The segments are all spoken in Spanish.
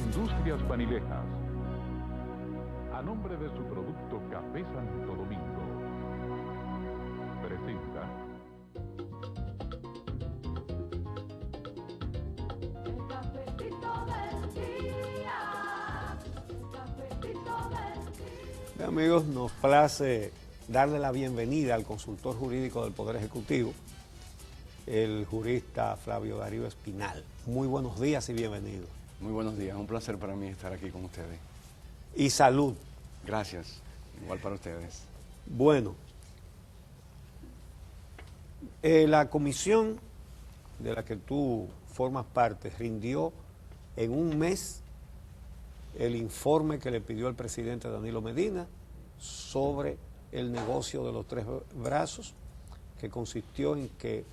Industrias Panilejas, a nombre de su producto Café Santo Domingo, presenta El cafecito del día, el cafecito del día. Amigos, nos place darle la bienvenida al consultor jurídico del Poder Ejecutivo, el jurista Flavio Darío Espinal. Muy buenos días y bienvenido. Muy buenos días, un placer para mí estar aquí con ustedes. Y salud. Gracias, igual para ustedes. Bueno, la comisión de la que tú formas parte rindió en un mes el informe que le pidió el presidente Danilo Medina sobre el negocio de los tres brazos, que consistió en que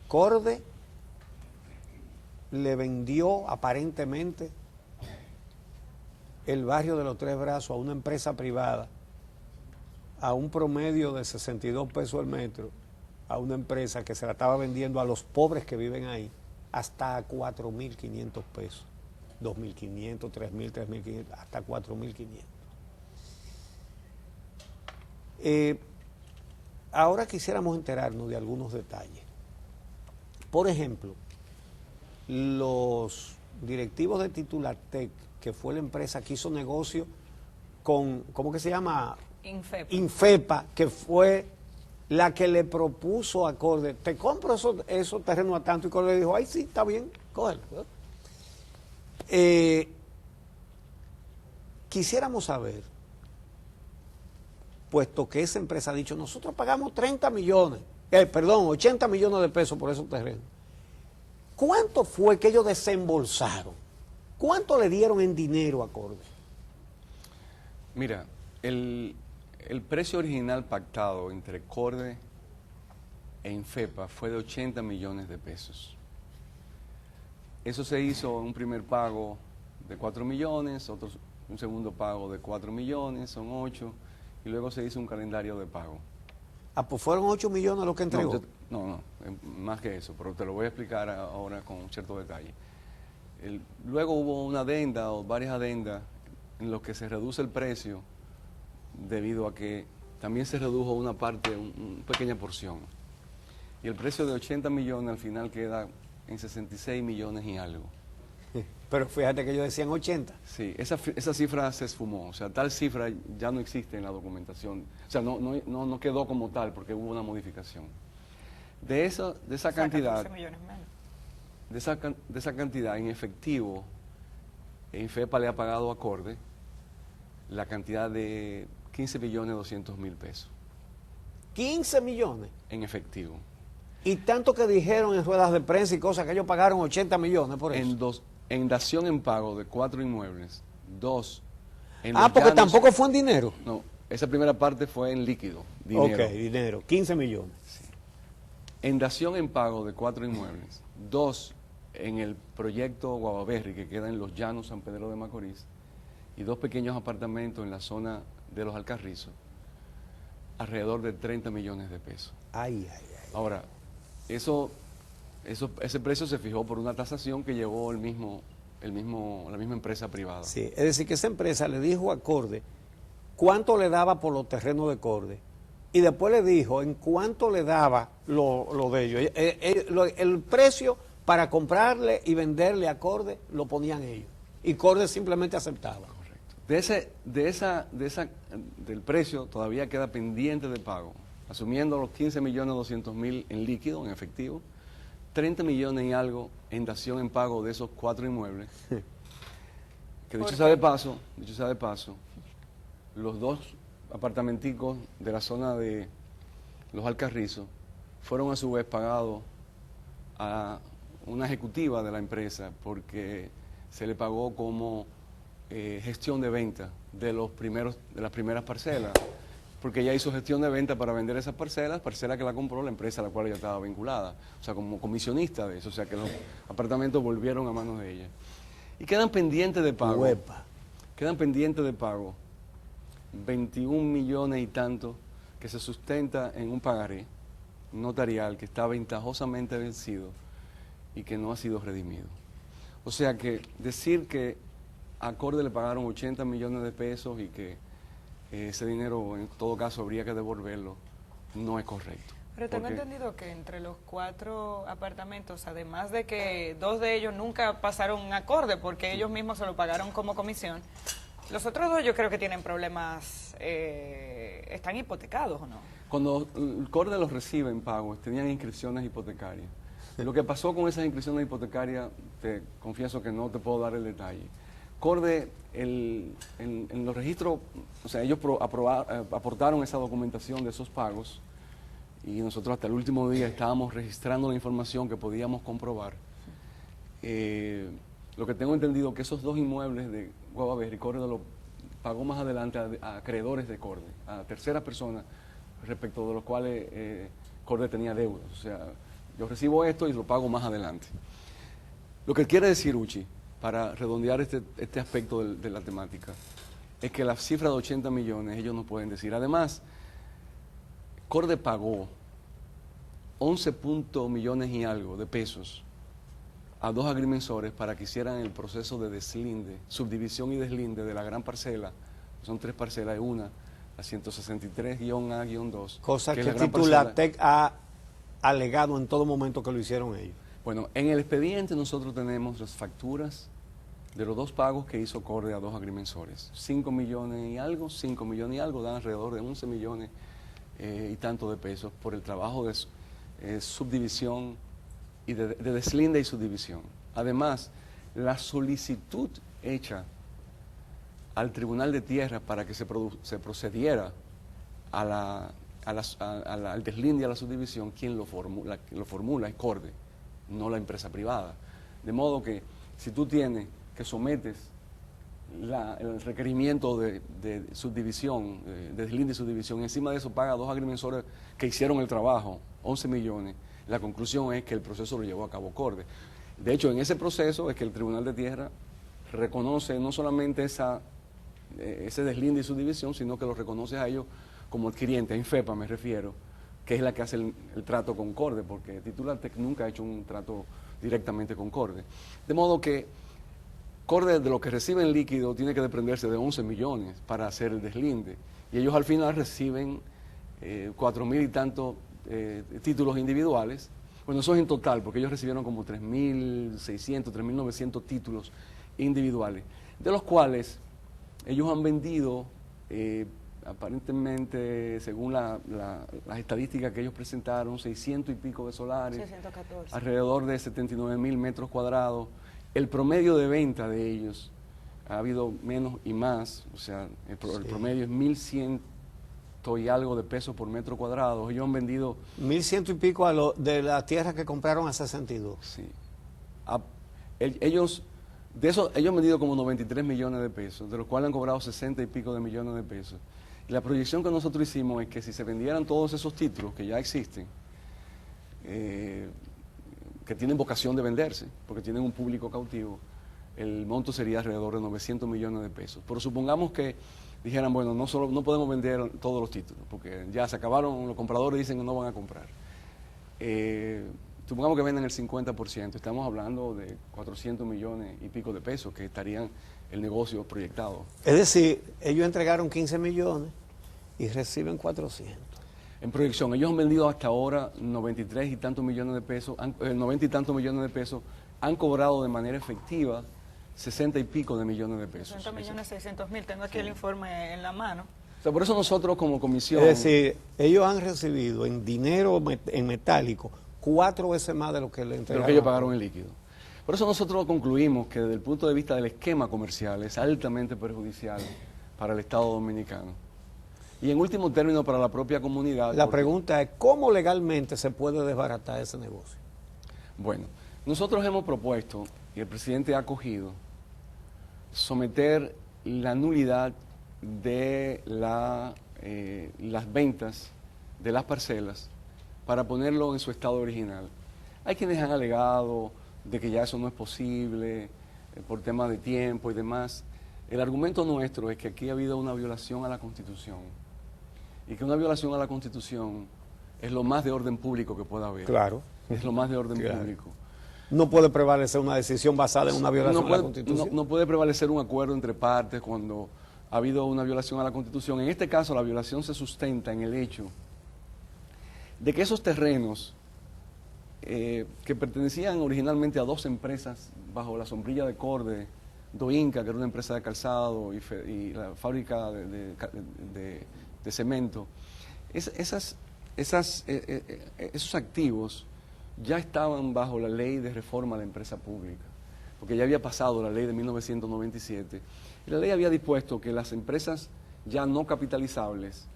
Corde le vendió aparentemente el barrio de los Tres Brazos a una empresa privada a un promedio de 62 pesos el metro, a una empresa que se la estaba vendiendo a los pobres que viven ahí hasta a 4.500 pesos, 2.500, 3.000, 3.500, hasta 4.500. Ahora quisiéramos enterarnos de algunos detalles. Por ejemplo, los directivos de Titulatec, que fue la empresa que hizo negocio con, ¿cómo que se llama? Infepa, que fue la que le propuso a Corde, te compro esos terrenos a tanto, y Corde le dijo, ay sí, está bien, cógelo. Quisiéramos saber, puesto que esa empresa ha dicho, nosotros pagamos 80 millones de pesos por esos terrenos. ¿Cuánto fue que ellos desembolsaron? ¿Cuánto le dieron en dinero a Corde? Mira, el precio original pactado entre Corde e Infepa fue de 80 millones de pesos. Eso se hizo un primer pago de 4 millones, un segundo pago de 4 millones, son 8, y luego se hizo un calendario de pago. Ah, pues fueron 8 millones los que entregó. No, más que eso, pero te lo voy a explicar ahora con cierto detalle. Luego hubo una adenda o varias adendas en los que se reduce el precio debido a que también se redujo una parte, una pequeña porción. Y el precio de 80 millones al final queda en 66 millones y algo. Pero fíjate que ellos decían 80. Sí, esa cifra se esfumó, o sea, tal cifra ya no existe en la documentación, o sea, no quedó como tal porque hubo una modificación. De esa cantidad, 14 millones menos. de esa cantidad en efectivo, Infepa le ha pagado a Corde la cantidad de 15.200.000 pesos. 15 millones. En efectivo. Y tanto que dijeron en ruedas de prensa y cosas que ellos pagaron 80 millones por eso. En dación en pago de 4 inmuebles, 2 en porque llanos, tampoco fue en dinero. No, esa primera parte fue en líquido, dinero. Ok, dinero, 15 millones. Sí. En dación en pago de 4 inmuebles, 2 en el proyecto Guavaberry, que queda en los Llanos San Pedro de Macorís, y 2 pequeños apartamentos en la zona de los Alcarrizos, alrededor de 30 millones de pesos. Ay. Ahora, ese precio se fijó por una tasación que llevó la misma empresa privada. Sí, es decir, que esa empresa le dijo a Corde cuánto le daba por los terrenos de Corde y después le dijo en cuánto le daba lo de ellos. El precio para comprarle y venderle a Corde lo ponían ellos y Corde simplemente aceptaba. Correcto. Del precio todavía queda pendiente de pago, asumiendo los 15.200.000 en líquido, en efectivo, 30 millones y algo en dación en pago de esos 4 inmuebles, que dicho sea de paso, los 2 apartamenticos de la zona de los Alcarrizos fueron a su vez pagados a una ejecutiva de la empresa porque se le pagó como gestión de venta de las primeras parcelas, porque ella hizo gestión de venta para vender esas parcelas que la compró la empresa a la cual ella estaba vinculada, o sea, como comisionista de eso, o sea, que los apartamentos volvieron a manos de ella. Y quedan pendientes de pago. Uepa. Quedan pendientes de pago 21 millones y tanto que se sustenta en un pagaré notarial que está ventajosamente vencido y que no ha sido redimido. O sea que decir que a Corde le pagaron 80 millones de pesos y que ese dinero en todo caso habría que devolverlo, no es correcto. Pero tengo entendido que entre los 4 apartamentos, además de que 2 de ellos nunca pasaron un acorde porque ellos mismos se lo pagaron como comisión, los otros 2 yo creo que tienen problemas, están hipotecados, ¿o no? Cuando el Corde los recibe en pago, tenían inscripciones hipotecarias. Lo que pasó con esas inscripciones hipotecarias, te confieso que no te puedo dar el detalle. Corde, en los registros, o sea, ellos aportaron esa documentación de esos pagos y nosotros hasta el último día estábamos registrando la información que podíamos comprobar. Lo que tengo entendido que esos 2 inmuebles de Guavaberry, Corde los pagó más adelante a acreedores de Corde, a terceras personas respecto de los cuales Corde tenía deudas. O sea, yo recibo esto y lo pago más adelante. Lo que quiere decir, Uchi, para redondear este aspecto de la temática, es que la cifra de 80 millones ellos no pueden decir. Además, Corde pagó 11 millones y algo de pesos a 2 agrimensores para que hicieran el proceso de deslinde, subdivisión y deslinde de la gran parcela. Son 3 parcelas, una, la 163-A-2. Cosa que la gran Titulatec ha alegado en todo momento que lo hicieron ellos. Bueno, en el expediente nosotros tenemos las facturas de los 2 pagos que hizo Corde a 2 agrimensores. 5 millones y algo, dan alrededor de 11 millones y tanto de pesos por el trabajo de subdivisión y de deslinde y subdivisión. Además, la solicitud hecha al Tribunal de Tierra para que se procediera al deslinde y a la subdivisión, quien lo formula es Corde, no la empresa privada. De modo que si tú que sometes el requerimiento de subdivisión, de deslinde y subdivisión, encima de eso paga a 2 agrimensores que hicieron el trabajo, 11 millones, la conclusión es que el proceso lo llevó a cabo Corde. De hecho, en ese proceso es que el Tribunal de Tierra reconoce no solamente ese deslinde y subdivisión, sino que lo reconoce a ellos como adquiriente, a Infepa me refiero, que es la que hace el trato con Corde, porque Titulatec nunca ha hecho un trato directamente con Corde. De modo que Corde, de lo que recibe en líquido, tiene que desprenderse de 11 millones para hacer el deslinde, y ellos al final reciben 4.000 y tantos títulos individuales. Bueno, eso es en total, porque ellos recibieron como 3.600, 3.900 títulos individuales, de los cuales ellos han vendido aparentemente, según las estadísticas que ellos presentaron, 600 y pico de solares, 614. Alrededor de 79.000 metros cuadrados. El promedio de venta de ellos ha habido menos y más, o sea, el promedio es 1.100 y algo de pesos por metro cuadrado. Ellos han vendido 1.100 y pico de las tierras que compraron a 62. Sí. Ellos han vendido como 93 millones de pesos, de los cuales han cobrado 60 y pico de millones de pesos. Y la proyección que nosotros hicimos es que si se vendieran todos esos títulos que ya existen, que tienen vocación de venderse, porque tienen un público cautivo, el monto sería alrededor de 900 millones de pesos. Pero supongamos que dijeran, bueno, no podemos vender todos los títulos, porque ya se acabaron, los compradores dicen que no van a comprar. Supongamos que venden el 50%, estamos hablando de 400 millones y pico de pesos que estarían el negocio proyectado. Es decir, ellos entregaron 15 millones y reciben 400. En proyección, ellos han vendido hasta ahora 93 y tantos millones de pesos, 90 y tantos millones de pesos, han cobrado de manera efectiva 60 y pico de millones de pesos. 60 millones 600 mil, tengo aquí el informe en la mano. O sea, por eso nosotros como comisión... Es decir, ellos han recibido en dinero, en metálico, 4 veces más de lo que le de entregaron. lo que ellos pagaron en líquido. Por eso nosotros concluimos que desde el punto de vista del esquema comercial es altamente perjudicial para el Estado Dominicano. Y en último término para la propia comunidad. La pregunta es, ¿cómo legalmente se puede desbaratar ese negocio? Bueno, nosotros hemos propuesto, y el presidente ha acogido, someter la nulidad de las ventas de las parcelas para ponerlo en su estado original. Hay quienes han alegado de que ya eso no es posible por temas de tiempo y demás. El argumento nuestro es que aquí ha habido una violación a la Constitución y que una violación a la Constitución es lo más de orden público que pueda haber. Claro. Es lo más de orden Claro. público. no puede prevalecer una decisión basada en una violación no a la puede, Constitución. no puede prevalecer un acuerdo entre partes cuando ha habido una violación a la Constitución. En este caso, la violación se sustenta en el hecho de que esos terrenos que pertenecían originalmente a dos empresas bajo la sombrilla de Corde, Doinca, que era una empresa de calzado, y la fábrica de cemento, esos activos ya estaban bajo la ley de reforma a la empresa pública, porque ya había pasado la ley de 1997, y la ley había dispuesto que las empresas ya no capitalizables,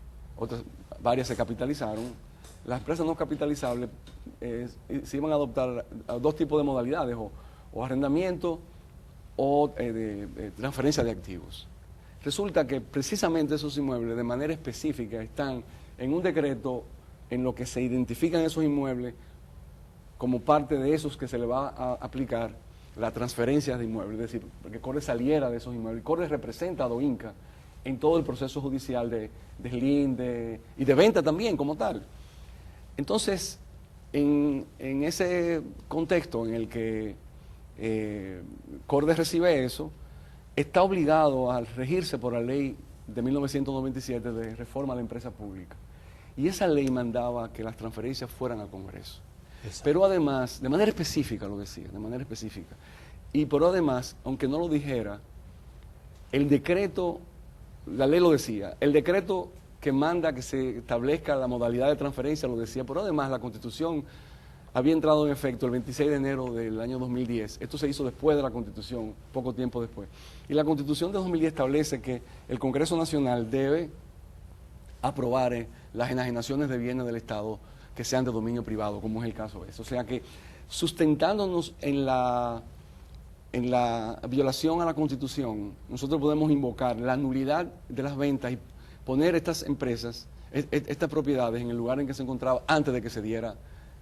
varias se capitalizaron, las empresas no capitalizables se iban a adoptar a dos tipos de modalidades, o arrendamiento o de transferencia de activos. Resulta que precisamente esos inmuebles de manera específica están en un decreto en lo que se identifican esos inmuebles como parte de esos que se le va a aplicar la transferencia de inmuebles, es decir, que Corde saliera de esos inmuebles. Corde representa a Doinca en todo el proceso judicial de deslinde y de venta también como tal. Entonces, en ese contexto en el que Corde recibe eso, está obligado a regirse por la ley de 1997 de reforma a la empresa pública. Y esa ley mandaba que las transferencias fueran al Congreso. Exacto. Pero además, de manera específica lo decía, de manera específica. Y pero además, aunque no lo dijera, el decreto, la ley lo decía, el decreto que manda que se establezca la modalidad de transferencia lo decía, pero además la Constitución había entrado en efecto el 26 de enero del año 2010. Esto se hizo después de la Constitución, poco tiempo después. Y la Constitución de 2010 establece que el Congreso Nacional debe aprobar las enajenaciones de bienes del Estado que sean de dominio privado, como es el caso de eso. O sea que, sustentándonos en la violación a la Constitución, nosotros podemos invocar la nulidad de las ventas y poner estas empresas, estas propiedades en el lugar en que se encontraba antes de que se diera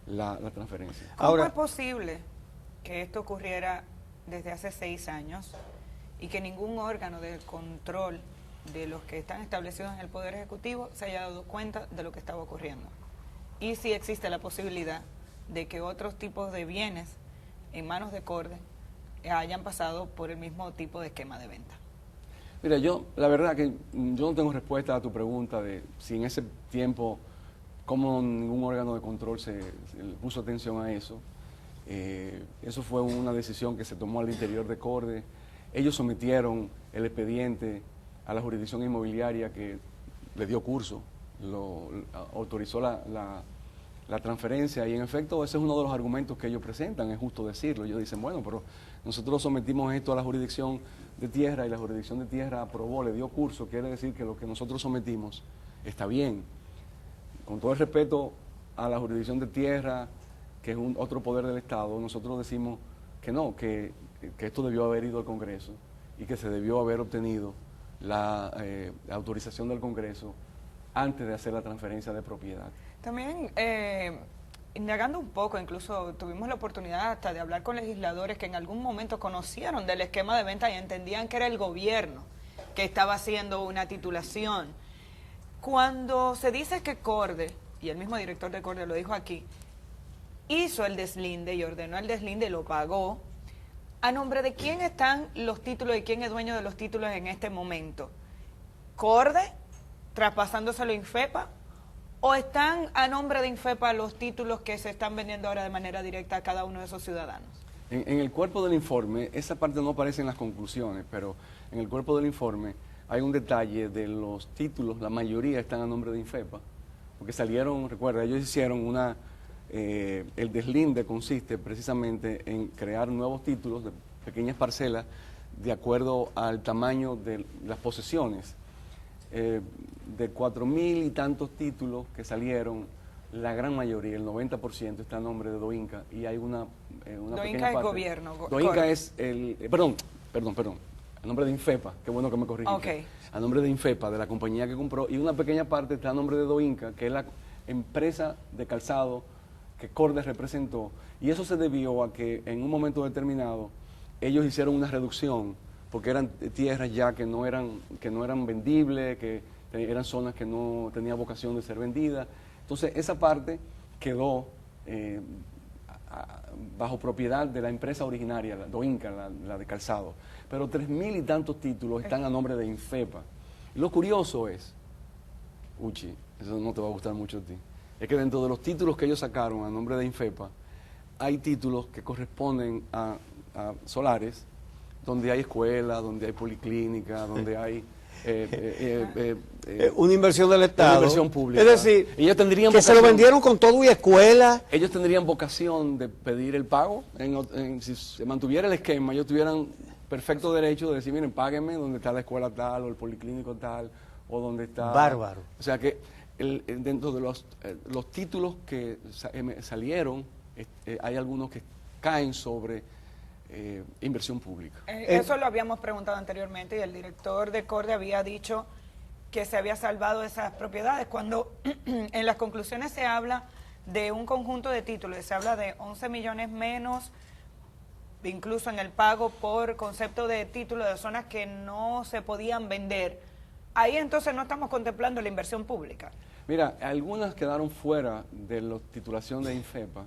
la transferencia. ¿Cómo es posible que esto ocurriera desde hace 6 años y que ningún órgano de control de los que están establecidos en el Poder Ejecutivo se haya dado cuenta de lo que estaba ocurriendo? Y si existe la posibilidad de que otros tipos de bienes en manos de Corde hayan pasado por el mismo tipo de esquema de venta. Mira, la verdad que yo no tengo respuesta a tu pregunta de si en ese tiempo, cómo ningún órgano de control se puso atención a eso. Eso fue una decisión que se tomó al interior de Corde. Ellos sometieron el expediente a la jurisdicción inmobiliaria que le dio curso, autorizó la transferencia, y en efecto ese es uno de los argumentos que ellos presentan, es justo decirlo. Ellos dicen, bueno, pero nosotros sometimos esto a la jurisdicción de tierra y la jurisdicción de tierra aprobó, le dio curso, quiere decir que lo que nosotros sometimos está bien. Con todo el respeto a la jurisdicción de tierra, que es otro poder del Estado, nosotros decimos que no, que esto debió haber ido al Congreso y que se debió haber obtenido la autorización del Congreso antes de hacer la transferencia de propiedad. También, indagando un poco, incluso tuvimos la oportunidad hasta de hablar con legisladores que en algún momento conocieron del esquema de venta y entendían que era el gobierno que estaba haciendo una titulación. Cuando se dice que Corde, y el mismo director de Corde lo dijo aquí, hizo el deslinde y ordenó el deslinde y lo pagó, ¿a nombre de quién están los títulos y quién es dueño de los títulos en este momento? ¿Corde, traspasándoselo a Infepa? ¿O están a nombre de Infepa los títulos que se están vendiendo ahora de manera directa a cada uno de esos ciudadanos? En el cuerpo del informe, esa parte no aparece en las conclusiones, pero en el cuerpo del informe hay un detalle de los títulos, la mayoría están a nombre de Infepa, porque salieron, recuerda, ellos hicieron el deslinde consiste precisamente en crear nuevos títulos de pequeñas parcelas de acuerdo al tamaño de las posesiones. De 4.000 y tantos títulos que salieron, la gran mayoría, el 90% está a nombre de Doinca, y hay una Doinca pequeña es parte. gobierno. Doinca es perdón, a nombre de Infepa, qué bueno que me corrigiste. Okay. A nombre de Infepa, de la compañía que compró, y una pequeña parte está a nombre de Doinca, que es la empresa de calzado que Corde representó, y eso se debió a que en un momento determinado ellos hicieron una reducción porque eran tierras ya que no eran vendibles, que eran zonas que no tenían vocación de ser vendidas. Entonces esa parte quedó bajo propiedad de la empresa originaria, la Doinca, la de calzado. Pero 3.000 y tantos títulos están a nombre de Infepa. Y lo curioso es, Uchi, eso no te va a gustar mucho a ti, es que dentro de los títulos que ellos sacaron a nombre de Infepa, hay títulos que corresponden a solares, donde hay escuelas, donde hay policlínica, donde hay una inversión del Estado. Una inversión pública. Es decir, ellos tendrían que se lo vendieron con todo y escuela. Ellos tendrían vocación de pedir el pago. Si se mantuviera el esquema, ellos tuvieran perfecto derecho de decir, miren, páguenme donde está la escuela tal, o el policlínico tal, o donde está... Bárbaro. O sea que dentro de los títulos que salieron, hay algunos que caen sobre inversión pública. Eso lo habíamos preguntado anteriormente y el director de CORDE había dicho que se había salvado esas propiedades, cuando en las conclusiones se habla de un conjunto de títulos, se habla de 11 millones menos, incluso en el pago por concepto de título de zonas que no se podían vender. Ahí entonces no estamos contemplando la inversión pública. Mira, algunas quedaron fuera de la titulación de Infepa.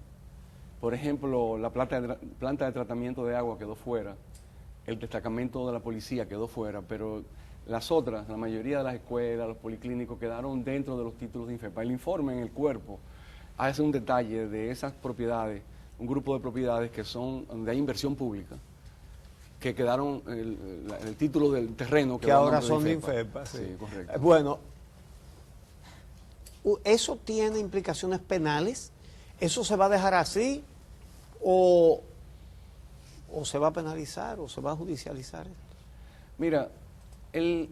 Por ejemplo, la planta de tratamiento de agua quedó fuera, el destacamento de la policía quedó fuera, pero las otras, la mayoría de las escuelas, los policlínicos, quedaron dentro de los títulos de Infepa. El informe en el cuerpo hace un detalle de esas propiedades, un grupo de propiedades que son donde hay inversión pública, que quedaron el título del terreno que ahora son de Infepa. Sí, correcto. Bueno, ¿eso tiene implicaciones penales? ¿Eso se va a dejar así o se va a penalizar o se va a judicializar esto? Mira, el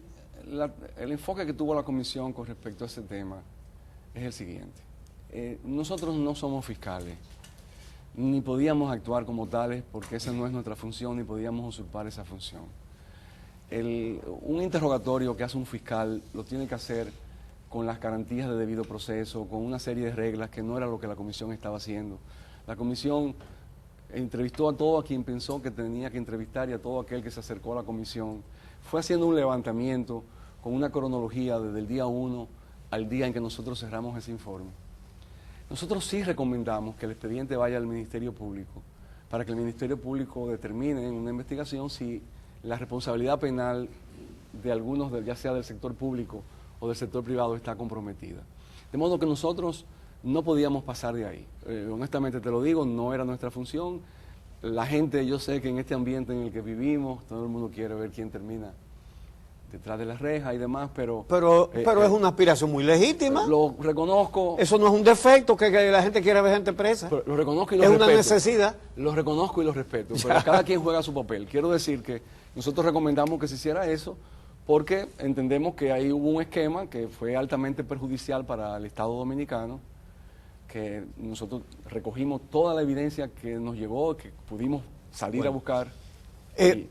enfoque que tuvo la comisión con respecto a ese tema es el siguiente. Nosotros no somos fiscales, ni podíamos actuar como tales porque esa no es nuestra función, ni podíamos usurpar esa función. Un interrogatorio que hace un fiscal lo tiene que hacer con las garantías de debido proceso, con una serie de reglas que no era lo que la comisión estaba haciendo. La comisión entrevistó a todo a quien pensó que tenía que entrevistar y a todo aquel que se acercó a la comisión. Fue haciendo un levantamiento con una cronología desde el día 1 al día en que nosotros cerramos ese informe. Nosotros sí recomendamos que el expediente vaya al Ministerio Público para que el Ministerio Público determine en una investigación si la responsabilidad penal de algunos, ya sea del sector público o del sector privado, está comprometida. De modo que nosotros no podíamos pasar de ahí. Honestamente te lo digo, no era nuestra función. La gente, yo sé que en este ambiente en el que vivimos, todo el mundo quiere ver quién termina detrás de las rejas y demás, pero es una aspiración muy legítima. Lo reconozco. Eso no es un defecto, que la gente quiera ver gente presa. Lo reconozco y lo respeto. Es una necesidad. Lo reconozco y lo respeto, pero cada quien juega su papel. Quiero decir que nosotros recomendamos que se hiciera eso, porque entendemos que ahí hubo un esquema que fue altamente perjudicial para el Estado dominicano, que nosotros recogimos toda la evidencia que nos llegó, que pudimos salir a buscar.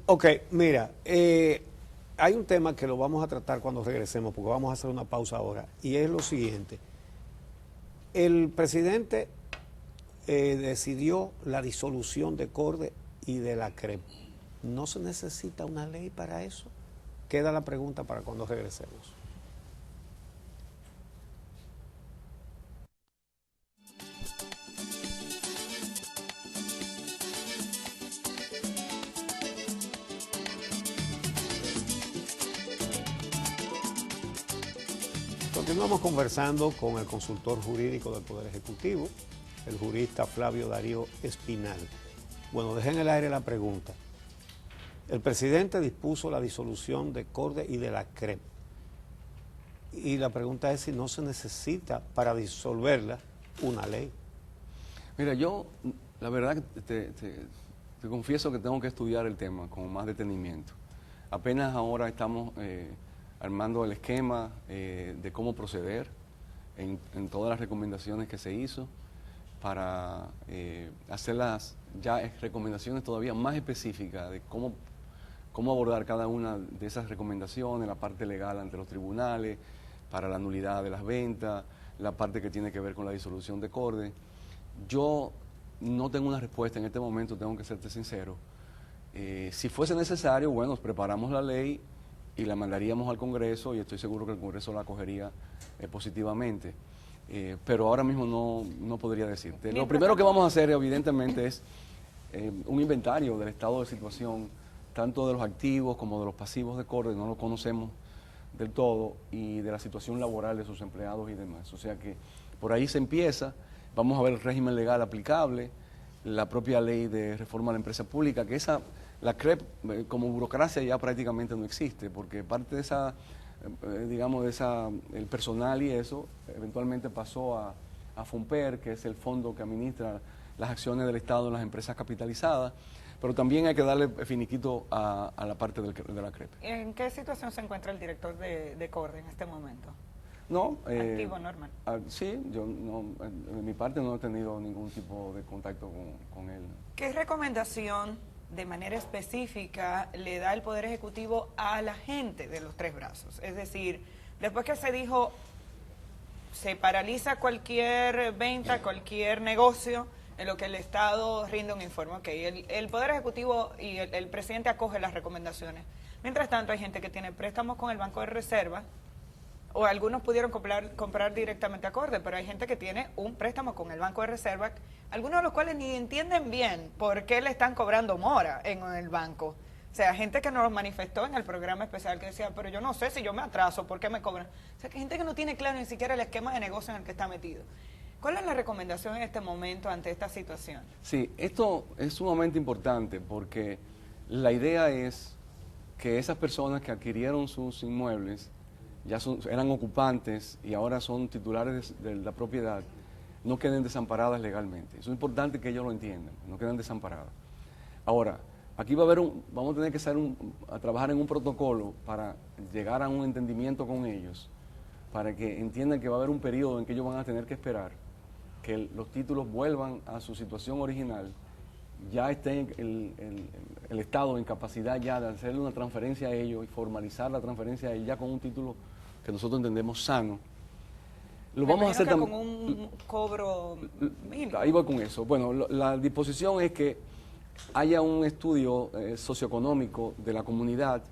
Ok, mira, hay un tema que lo vamos a tratar cuando regresemos, porque vamos a hacer una pausa ahora, y es lo siguiente. El presidente decidió la disolución de CORDE y de la CREP. ¿No se necesita una ley para eso? Queda la pregunta para cuando regresemos. Continuamos conversando con el consultor jurídico del Poder Ejecutivo, el jurista Flavio Darío Espinal. Bueno, dejé en el aire la pregunta. El presidente dispuso la disolución de CORDE y de la CREP. Y la pregunta es si no se necesita para disolverla una ley. Mira, yo la verdad te confieso que tengo que estudiar el tema con más detenimiento. Apenas ahora estamos armando el esquema de cómo proceder en todas las recomendaciones que se hizo para hacer las recomendaciones todavía más específicas de cómo abordar cada una de esas recomendaciones, la parte legal ante los tribunales, para la nulidad de las ventas, la parte que tiene que ver con la disolución de CORDE. Yo no tengo una respuesta en este momento, tengo que serte sincero. Si fuese necesario, bueno, preparamos la ley y la mandaríamos al Congreso y estoy seguro que el Congreso la acogería positivamente. pero ahora mismo no podría decirte. Lo primero que vamos a hacer, evidentemente, es un inventario del estado de situación, tanto de los activos como de los pasivos de Corde, no lo conocemos del todo, y de la situación laboral de sus empleados y demás. O sea que por ahí se empieza, vamos a ver el régimen legal aplicable, la propia ley de reforma a la empresa pública, que la CREP como burocracia ya prácticamente no existe, porque parte de esa, digamos, el personal y eso, eventualmente pasó a FUNPER, que es el fondo que administra las acciones del Estado en las empresas capitalizadas, pero también hay que darle finiquito a la parte de la CREP. ¿En qué situación se encuentra el director de Corde en este momento? No, activo, normal. Sí, yo de mi parte no he tenido ningún tipo de contacto con él. ¿Qué recomendación de manera específica le da el Poder Ejecutivo a la gente de los Tres Brazos? Es decir, después que se dijo, se paraliza cualquier venta, cualquier negocio, en lo que el Estado rinde un informe. Okay, el Poder Ejecutivo y el presidente acoge las recomendaciones. Mientras tanto, hay gente que tiene préstamos con el Banco de Reserva, o algunos pudieron comprar directamente a Corde, pero hay gente que tiene un préstamo con el Banco de Reserva, algunos de los cuales ni entienden bien por qué le están cobrando mora en el banco. O sea, gente que nos manifestó en el programa especial que decía, pero yo no sé si yo me atraso, ¿por qué me cobran? O sea, que hay gente que no tiene claro ni siquiera el esquema de negocio en el que está metido. ¿Cuál es la recomendación en este momento ante esta situación? Sí, esto es sumamente importante porque la idea es que esas personas que adquirieron sus inmuebles, ya eran ocupantes y ahora son titulares de la propiedad, no queden desamparadas legalmente. Eso es importante que ellos lo entiendan, no queden desamparadas. Ahora, aquí vamos a tener que a trabajar en un protocolo para llegar a un entendimiento con ellos, para que entiendan que va a haber un periodo en que ellos van a tener que esperar que los títulos vuelvan a su situación original, ya esté el Estado en capacidad ya de hacerle una transferencia a ellos y formalizar la transferencia a ellos ya con un título que nosotros entendemos sano. Lo vamos a hacer con un cobro mínimo. Ahí voy con eso. Bueno, la disposición es que haya un estudio socioeconómico de la comunidad.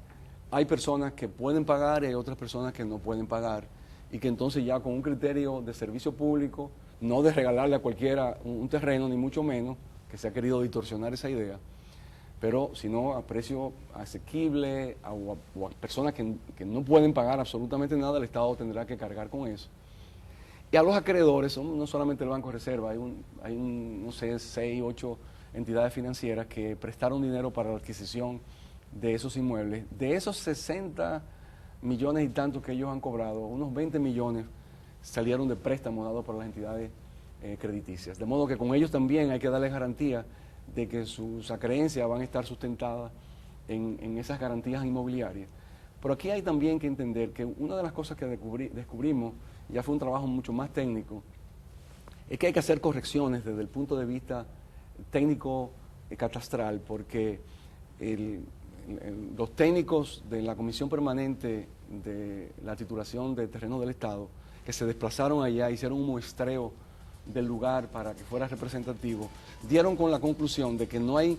Hay personas que pueden pagar y hay otras personas que no pueden pagar, y que entonces ya con un criterio de servicio público, no de regalarle a cualquiera un terreno, ni mucho menos, que se ha querido distorsionar esa idea, pero sino a precio asequible o a personas que no pueden pagar absolutamente nada, el Estado tendrá que cargar con eso. Y a los acreedores, no solamente el Banco de Reserva, hay no sé, 6, 8 entidades financieras que prestaron dinero para la adquisición de esos inmuebles. De esos 60 millones y tantos que ellos han cobrado, unos 20 millones salieron de préstamos dados por las entidades crediticias. De modo que con ellos también hay que darles garantía de que sus acreencias van a estar sustentadas en esas garantías inmobiliarias. Pero aquí hay también que entender que una de las cosas que descubrimos, ya fue un trabajo mucho más técnico, es que hay que hacer correcciones desde el punto de vista técnico catastral, porque los técnicos de la Comisión Permanente de la Titulación de Terrenos del Estado, que se desplazaron allá, hicieron un muestreo del lugar para que fuera representativo, dieron con la conclusión de que no hay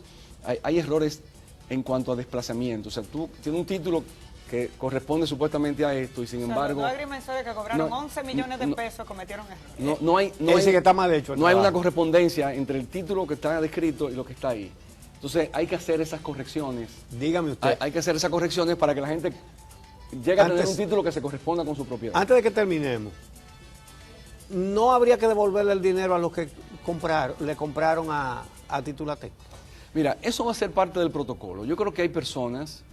errores en cuanto a desplazamiento. O sea, tú tienes un título que corresponde supuestamente a esto y sin embargo... Los agrimensores que cobraron 11 millones de pesos cometieron errores. Que está mal hecho no hay una correspondencia entre el título que está descrito y lo que está ahí. Entonces hay que hacer esas correcciones. Dígame usted. Hay que hacer esas correcciones para que la gente llegue a tener un título que se corresponda con su propiedad. Antes de que terminemos, ¿no habría que devolverle el dinero a los que le compraron a Titulate? Mira, eso va a ser parte del protocolo. Yo creo que hay personas,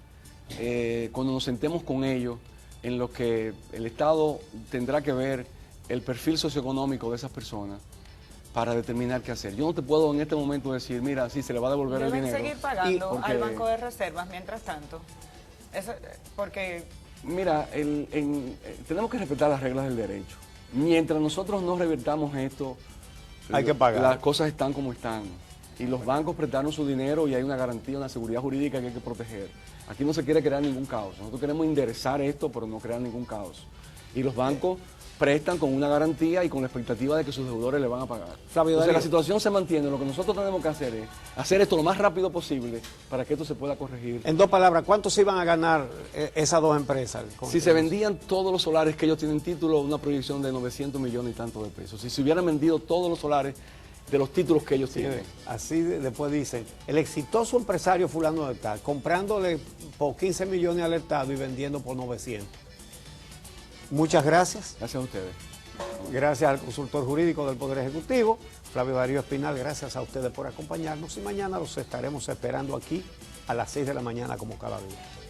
cuando nos sentemos con ellos, en lo que el Estado tendrá que ver el perfil socioeconómico de esas personas para determinar qué hacer. Yo no te puedo en este momento decir, mira, sí, se le va a devolver el dinero. Deben seguir pagando al Banco de Reservas mientras tanto. Eso, porque... Mira, tenemos que respetar las reglas del derecho. Mientras nosotros no revertamos esto, hay que pagar. Las cosas están como están. Y los bancos prestaron su dinero y hay una garantía, una seguridad jurídica que hay que proteger. Aquí no se quiere crear ningún caos. Nosotros queremos enderezar esto, pero no crear ningún caos. Y los bancos prestan con una garantía y con la expectativa de que sus deudores le van a pagar. Flavio Entonces Darío. la situación se mantiene. Lo que nosotros tenemos que hacer es hacer esto lo más rápido posible para que esto se pueda corregir. En 2 palabras, ¿cuánto se iban a ganar esas 2 empresas? Si se vendían todos los solares que ellos tienen título, una proyección de 900 millones y tanto de pesos. Si se hubieran vendido todos los solares de los títulos que ellos tienen. Así después dicen, el exitoso empresario fulano de tal, comprándole por 15 millones al Estado y vendiendo por 900. Muchas gracias. Gracias a ustedes. Gracias al consultor jurídico del Poder Ejecutivo, Flavio Darío Espinal. Gracias a ustedes por acompañarnos y mañana los estaremos esperando aquí a las 6 de la mañana como cada día.